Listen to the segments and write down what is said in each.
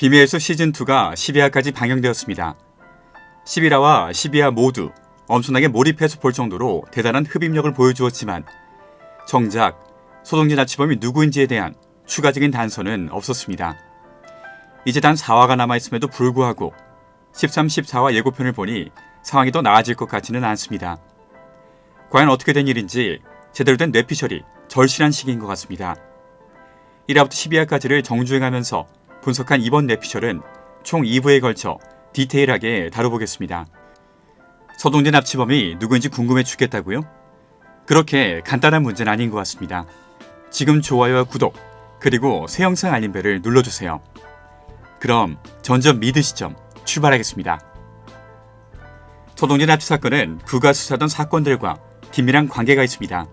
비밀의 숲 시즌2가 12화까지 방영되었습니다. 11화와 12화 모두 엄청나게 몰입해서 볼 정도로 대단한 흡입력을 보여주었지만 정작 소동진 납치범이 누구인지에 대한 추가적인 단서는 없었습니다. 이제 단 4화가 남아있음에도 불구하고 13, 14화 예고편을 보니 상황이 더 나아질 것 같지는 않습니다. 과연 어떻게 된 일인지 제대로 된 뇌피셜이 절실한 시기인 것 같습니다. 1화부터 12화까지를 정주행하면서 분석한 이번 뇌피셜은 총 2부에 걸쳐 디테일하게 다뤄보겠습니다. 서동진 납치범이 누구인지 궁금해 죽겠다고요? 그렇게 간단한 문제는 아닌 것 같습니다. 지금 좋아요와 구독, 그리고 새 영상 알림벨을 눌러주세요. 그럼 전전 믿으시죠. 출발하겠습니다. 서동진 납치 사건은 그가 수사하던 사건들과 긴밀한 관계가 있습니다.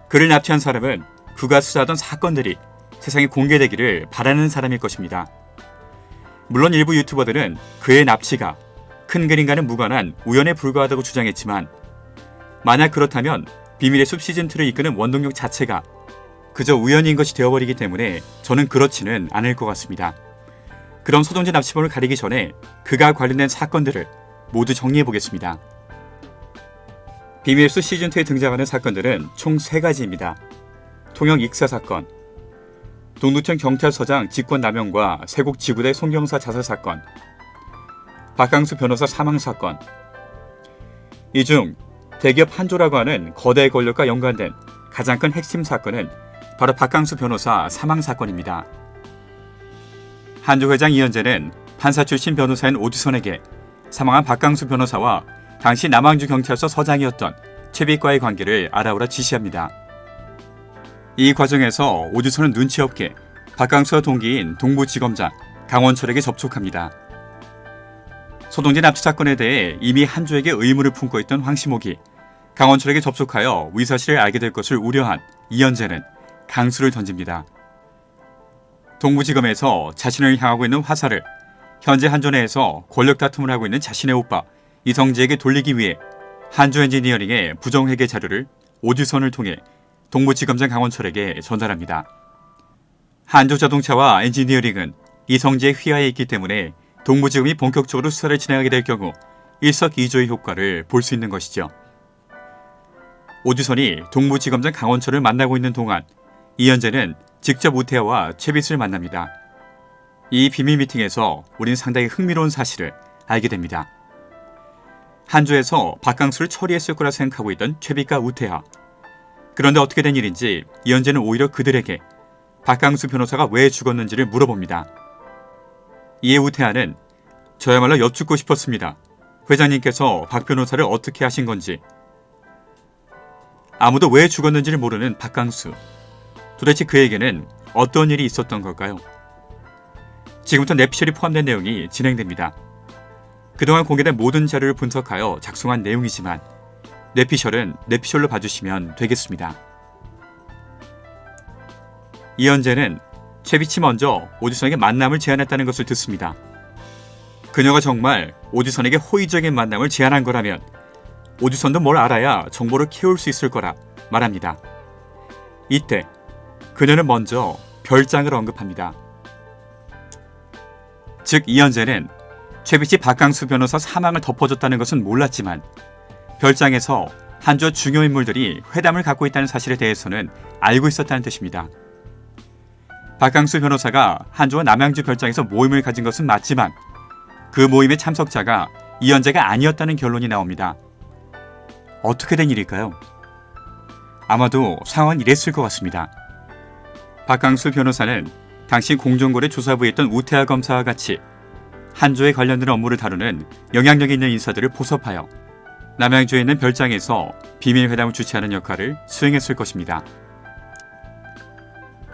그를 납치한 사람은 그가 수사하던 사건들이 세상에 공개되기를 바라는 사람일 것입니다. 물론 일부 유튜버들은 그의 납치가 큰 그림과는 무관한 우연에 불과하다고 주장했지만 만약 그렇다면 비밀의 숲 시즌2를 이끄는 원동력 자체가 그저 우연인 것이 되어버리기 때문에 저는 그렇지는 않을 것 같습니다. 그럼 서동진 납치범을 가리기 전에 그가 관련된 사건들을 모두 정리해보겠습니다. 비밀의 숲 시즌2에 등장하는 사건들은 총 3가지입니다. 통영 익사 사건, 동두천 경찰서장 직권남용과 세곡 지구대 송경사 자살 사건, 박강수 변호사 사망 사건. 이 중 대기업 한조라고 하는 거대 권력과 연관된 가장 큰 핵심 사건은 바로 박강수 변호사 사망 사건입니다. 한조 회장 이현재는 판사 출신 변호사인 오주선에게 사망한 박강수 변호사와 당시 남항주 경찰서 서장이었던 최빛과의 관계를 알아오라 지시합니다. 이 과정에서 오주선은 눈치 없게 박강수와 동기인 동부지검장 강원철에게 접촉합니다. 서동진 납치 사건에 대해 이미 한조에게 의문을 품고 있던 황시목이 강원철에게 접촉하여 위사실을 알게 될 것을 우려한 이현재는 강수를 던집니다. 동부지검에서 자신을 향하고 있는 화살을 현재 한조 내에서 권력 다툼을 하고 있는 자신의 오빠 이성재에게 돌리기 위해 한조 엔지니어링의 부정회계 자료를 오주선을 통해 동부지검장 강원철에게 전달합니다. 한조자동차와 엔지니어링은 이성재의 휘하에 있기 때문에 동부지검이 본격적으로 수사를 진행하게 될 경우 일석이조의 효과를 볼 수 있는 것이죠. 오주선이 동부지검장 강원철을 만나고 있는 동안 이현재는 직접 우태하와 최빛을 만납니다. 이 비밀 미팅에서 우린 상당히 흥미로운 사실을 알게 됩니다. 한조에서 박강수를 처리했을 거라 생각하고 있던 최빛과 우태하. 그런데 어떻게 된 일인지 이현재는 오히려 그들에게 박강수 변호사가 왜 죽었는지를 물어봅니다. 이에 우태하는 저야말로 여쭙고 싶었습니다. 회장님께서 박 변호사를 어떻게 하신 건지. 아무도 왜 죽었는지를 모르는 박강수. 도대체 그에게는 어떤 일이 있었던 걸까요? 지금부터 뇌피셜이 포함된 내용이 진행됩니다. 그동안 공개된 모든 자료를 분석하여 작성한 내용이지만 뇌피셜은 뇌피셜로 봐주시면 되겠습니다. 이현재는 최빛이 먼저 오주선에게 만남을 제안했다는 것을 듣습니다. 그녀가 정말 오주선에게 호의적인 만남을 제안한 거라면 오주선도 뭘 알아야 정보를 캐올 수 있을 거라 말합니다. 이때 그녀는 먼저 별장을 언급합니다. 즉 이현재는 최빛이 박강수 변호사 사망을 덮어줬다는 것은 몰랐지만 별장에서 한조 중요 인물들이 회담을 갖고 있다는 사실에 대해서는 알고 있었다는 뜻입니다. 박강수 변호사가 한조와 남양주 별장에서 모임을 가진 것은 맞지만 그 모임의 참석자가 이현재가 아니었다는 결론이 나옵니다. 어떻게 된 일일까요? 아마도 상황은 이랬을 것 같습니다. 박강수 변호사는 당시 공정거래 조사부에 있던 우태하 검사와 같이 한조에 관련된 업무를 다루는 영향력 있는 인사들을 포섭하여 남양주에 있는 별장에서 비밀회담을 주최하는 역할을 수행했을 것입니다.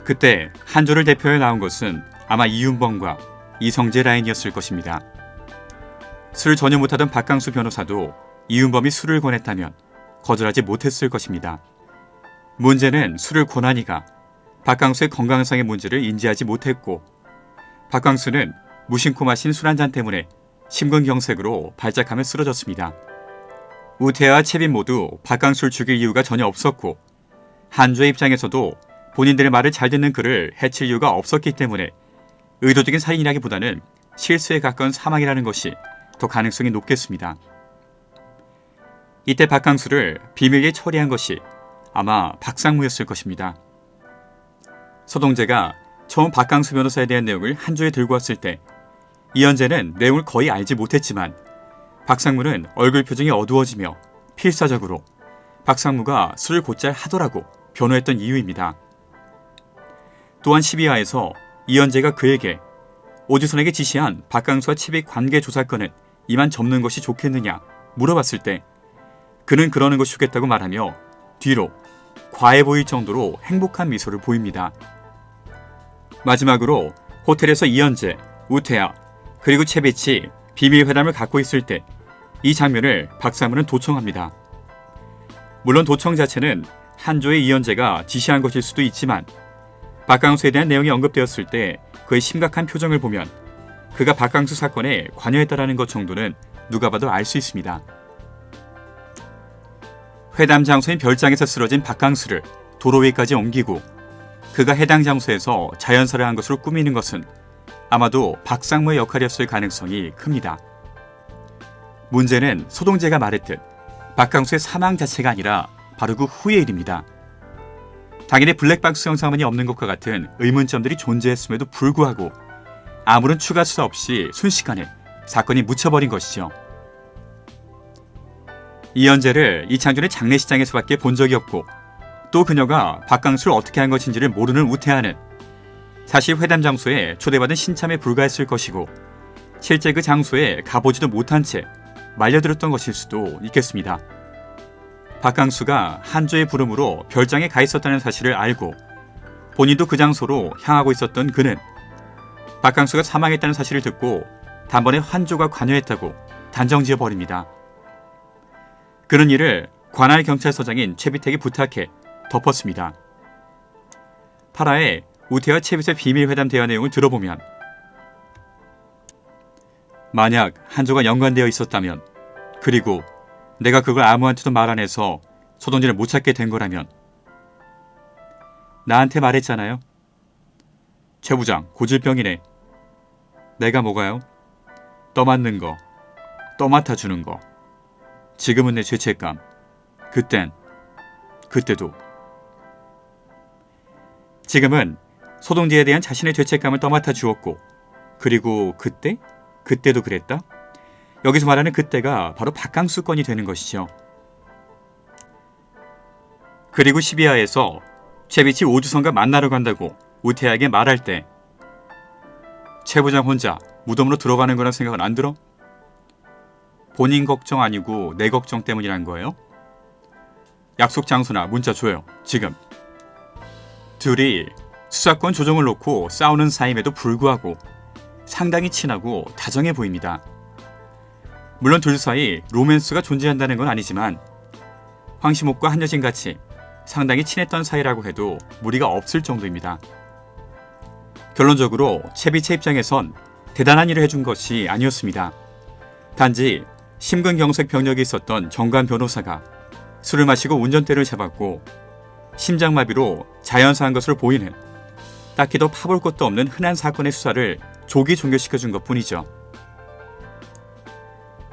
그때 한조를 대표해 나온 것은 아마 이윤범과 이성재 라인이었을 것입니다. 술을 전혀 못하던 박강수 변호사도 이윤범이 술을 권했다면 거절하지 못했을 것입니다. 문제는 술을 권하니가 박강수의 건강상의 문제를 인지하지 못했고 박강수는 무심코 마신 술 한 잔 때문에 심근경색으로 발작하며 쓰러졌습니다. 우태와 채빈 모두 박강수를 죽일 이유가 전혀 없었고 한조의 입장에서도 본인들의 말을 잘 듣는 그를 해칠 이유가 없었기 때문에 의도적인 살인이라기보다는 실수에 가까운 사망이라는 것이 더 가능성이 높겠습니다. 이때 박강수를 비밀리에 처리한 것이 아마 박상무였을 것입니다. 서동재가 처음 박강수 변호사에 대한 내용을 한조에 들고 왔을 때 이현재는 내용을 거의 알지 못했지만 박상무는 얼굴 표정이 어두워지며 필사적으로 박상무가 술을 곧잘 하더라고 변호했던 이유입니다. 또한 12화에서 이현재가 그에게 오주선에게 지시한 박강수와 채비 관계 조사건은 이만 접는 것이 좋겠느냐 물어봤을 때 그는 그러는 것이 좋겠다고 말하며 뒤로 과해 보일 정도로 행복한 미소를 보입니다. 마지막으로 호텔에서 이현재, 우태아, 그리고 채비치 비밀 회담을 갖고 있을 때 이 장면을 박상무는 도청합니다. 물론 도청 자체는 한조의 이현재가 지시한 것일 수도 있지만 박강수에 대한 내용이 언급되었을 때 그의 심각한 표정을 보면 그가 박강수 사건에 관여했다라는 것 정도는 누가 봐도 알 수 있습니다. 회담 장소인 별장에서 쓰러진 박강수를 도로 위까지 옮기고 그가 해당 장소에서 자연사를 한 것으로 꾸미는 것은 아마도 박상무의 역할이었을 가능성이 큽니다. 문제는 서동재가 말했듯 박강수의 사망 자체가 아니라 바로 그 후의 일입니다. 당연히 블랙박스 영상만이 없는 것과 같은 의문점들이 존재했음에도 불구하고 아무런 추가 수사 없이 순식간에 사건이 묻혀버린 것이죠. 이현재를 이창준의 장례식장에서밖에 본 적이 없고 또 그녀가 박강수를 어떻게 한 것인지를 모르는 우태하는 사실 회담 장소에 초대받은 신참에 불과했을 것이고 실제 그 장소에 가보지도 못한 채 말려들었던 것일 수도 있겠습니다. 박강수가 한조의 부름으로 별장에 가 있었다는 사실을 알고 본인도 그 장소로 향하고 있었던 그는 박강수가 사망했다는 사실을 듣고 단번에 한조가 관여했다고 단정지어버립니다. 그런 일을 관할 경찰서장인 최비택이 부탁해 덮었습니다. 8화에 우태와 채빗의 비밀회담 대화 내용을 들어보면 만약 한조가 연관되어 있었다면 그리고 내가 그걸 아무한테도 말 안 해서 서동진을 못 찾게 된 거라면 나한테 말했잖아요. 최 부장 고질병이네. 내가 뭐가요? 떠맡는 거, 떠맡아주는 거. 지금은 내 죄책감. 그때도. 지금은 서동재에 대한 자신의 죄책감을 떠맡아 주었고 그리고 그때도 그랬다? 여기서 말하는 그때가 바로 박강수 건이 되는 것이죠. 그리고 12화에서 최비치 오주선과 만나러 간다고 우태하에게 말할 때 최 부장 혼자 무덤으로 들어가는 거란 생각은 안 들어? 본인 걱정 아니고 내 걱정 때문이란 거예요? 약속 장소나 문자 줘요. 지금. 둘이 수사권 조정을 놓고 싸우는 사이임에도 불구하고 상당히 친하고 다정해 보입니다. 물론 둘 사이 로맨스가 존재한다는 건 아니지만 황시목과 한여진같이 상당히 친했던 사이라고 해도 무리가 없을 정도입니다. 결론적으로 채비체 입장에선 대단한 일을 해준 것이 아니었습니다. 단지 심근경색 병력이 있었던 정관 변호사가 술을 마시고 운전대를 잡았고 심장마비로 자연사한 것으로 보이는 딱히 더 파볼 것도 없는 흔한 사건의 수사를 조기 종결시켜준 것뿐이죠.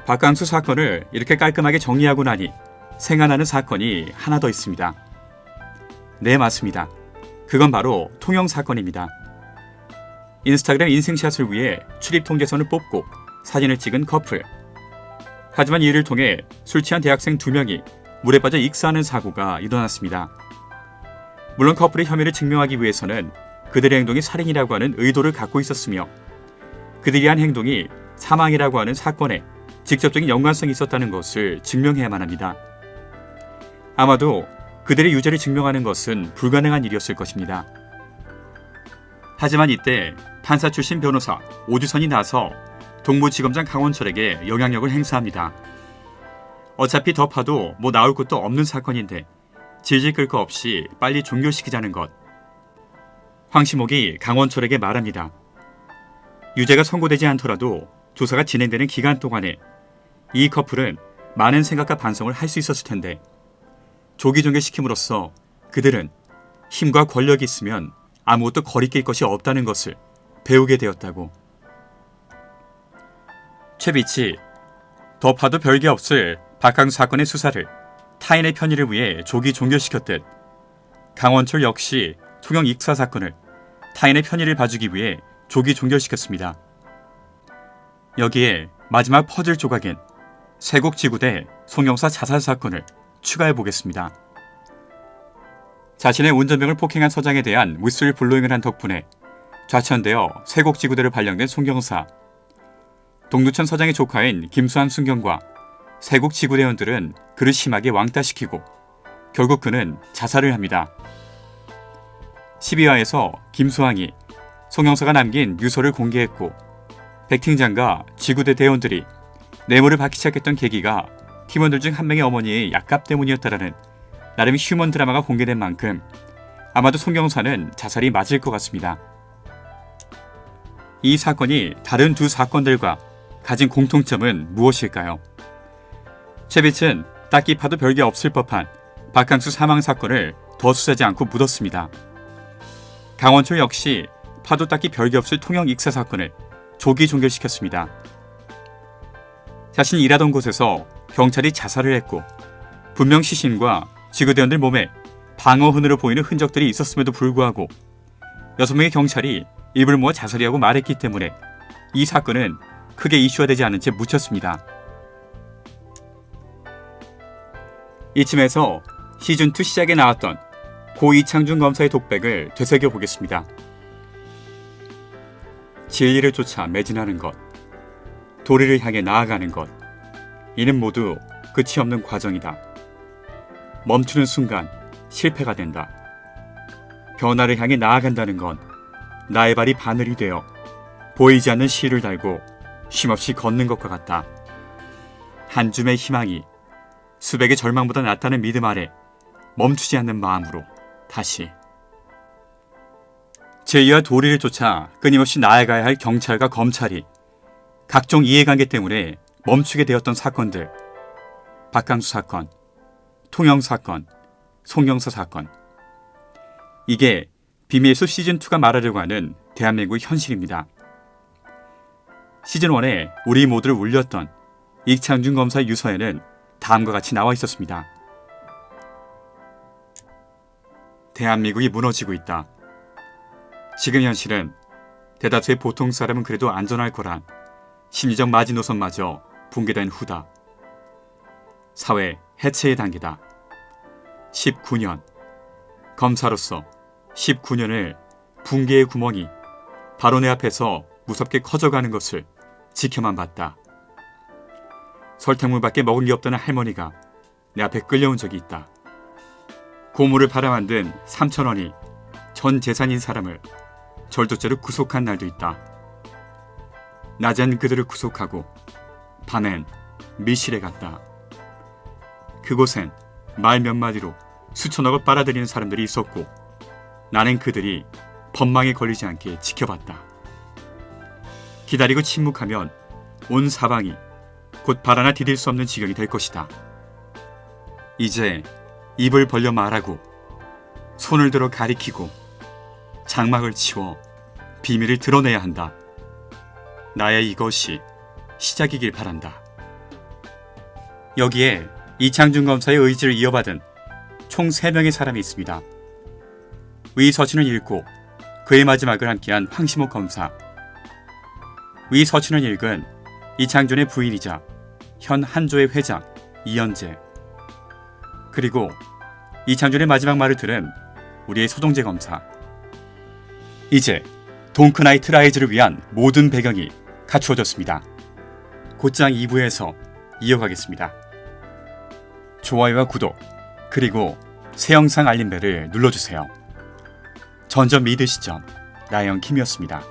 박강수 사건을 이렇게 깔끔하게 정리하고 나니 생각나는 사건이 하나 더 있습니다. 네, 맞습니다. 그건 바로 통영 사건입니다. 인스타그램 인생샷을 위해 출입통제선을 뽑고 사진을 찍은 커플. 하지만 이를 통해 술 취한 대학생 2명이 물에 빠져 익사하는 사고가 일어났습니다. 물론 커플의 혐의를 증명하기 위해서는 그들의 행동이 살인이라고 하는 의도를 갖고 있었으며 그들이 한 행동이 사망이라고 하는 사건에 직접적인 연관성이 있었다는 것을 증명해야만 합니다. 아마도 그들의 유죄를 증명하는 것은 불가능한 일이었을 것입니다. 하지만 이때 판사 출신 변호사 오주선이 나서 동부지검장 강원철에게 영향력을 행사합니다. 어차피 더 파도 뭐 나올 것도 없는 사건인데 질질 끌 거 없이 빨리 종결시키자는 것. 황시목이 강원철에게 말합니다. 유죄가 선고되지 않더라도 조사가 진행되는 기간 동안에 이 커플은 많은 생각과 반성을 할 수 있었을 텐데 조기 종결시킴으로써 그들은 힘과 권력이 있으면 아무것도 거리낄 것이 없다는 것을 배우게 되었다고. 최비치, 더 파도 별게 없을 박항수 사건의 수사를 타인의 편의를 위해 조기 종결시켰듯 강원철 역시 통영 익사 사건을 타인의 편의를 봐주기 위해 조기 종결시켰습니다. 여기에 마지막 퍼즐 조각인 쇄곡지구대 송영사 자살 사건을 추가해 보겠습니다. 자신의 운전병을 폭행한 서장에 대한 무술 불로잉을 한 덕분에 좌천되어 쇄곡지구대로 발령된 송경사, 동두천 서장의 조카인 김수환 순경과 쇄곡지구대원들은 그를 심하게 왕따시키고 결국 그는 자살을 합니다. 12화에서 김수환이 송영사가 남긴 유서를 공개했고 백 팀장과 지구대 대원들이 뇌물을 받기 시작했던 계기가 팀원들 중 한 명의 어머니의 약값 때문이었다라는 나름 휴먼 드라마가 공개된 만큼 아마도 송경사는 자살이 맞을 것 같습니다. 이 사건이 다른 두 사건들과 가진 공통점은 무엇일까요? 최빛은 딱히 파도 별게 없을 법한 박항수 사망 사건을 더 수사하지 않고 묻었습니다. 강원철 역시 파도 딱히 별게 없을 통영 익사 사건을 조기 종결시켰습니다. 자신이 일하던 곳에서 경찰이 자살을 했고 분명 시신과 지구대원들 몸에 방어흔으로 보이는 흔적들이 있었음에도 불구하고 6명의 경찰이 입을 모아 자살이라고 말했기 때문에 이 사건은 크게 이슈화 되지 않은 채 묻혔습니다. 이쯤에서 시즌2 시작에 나왔던 고 이창준 검사의 독백을 되새겨보겠습니다. 진리를 쫓아 매진하는 것, 도리를 향해 나아가는 것, 이는 모두 끝이 없는 과정이다. 멈추는 순간 실패가 된다. 변화를 향해 나아간다는 건 나의 발이 바늘이 되어 보이지 않는 실을 달고 쉼없이 걷는 것과 같다. 한 줌의 희망이 수백의 절망보다 낫다는 믿음 아래 멈추지 않는 마음으로 다시. 제의와 도리를 쫓아 끊임없이 나아가야 할 경찰과 검찰이 각종 이해관계 때문에 멈추게 되었던 사건들, 박항수 사건, 통영 사건, 송영사 사건. 이게 비밀의 숲 시즌2가 말하려고 하는 대한민국의 현실입니다. 시즌1에 우리 모두를 울렸던 이창준 검사의 유서에는 다음과 같이 나와 있었습니다. 대한민국이 무너지고 있다. 지금 현실은 대다수의 보통 사람은 그래도 안전할 거란 심리적 마지노선마저 붕괴된 후다. 사회 해체의 단계다. 19년. 검사로서 19년을 붕괴의 구멍이 바로 내 앞에서 무섭게 커져가는 것을 지켜만 봤다. 설탕물밖에 먹은 게 없다는 할머니가 내 앞에 끌려온 적이 있다. 고물을 팔아만든 3,000원이 전 재산인 사람을 절도죄로 구속한 날도 있다. 낮엔 그들을 구속하고 밤엔 미실에 갔다. 그곳엔 말 몇 마디로 수천억을 빨아들이는 사람들이 있었고 나는 그들이 법망에 걸리지 않게 지켜봤다. 기다리고 침묵하면 온 사방이 곧 발 하나 디딜 수 없는 지경이 될 것이다. 이제 입을 벌려 말하고 손을 들어 가리키고 장막을 치워 비밀을 드러내야 한다. 나의 이것이 시작이길 바란다. 여기에 이창준 검사의 의지를 이어받은 총 3명의 사람이 있습니다. 위 서춘을 읽고 그의 마지막을 함께한 황시목 검사, 위 서춘을 읽은 이창준의 부인이자 현 한조의 회장 이현재, 그리고 이창준의 마지막 말을 들은 우리의 서동재 검사. 이제 동크나이트 라이즈를 위한 모든 배경이 갖추어졌습니다. 곧장 2부에서 이어가겠습니다. 좋아요와 구독, 그리고 새 영상 알림벨을 눌러주세요. 전점 믿으시죠. 라이언킴이었습니다.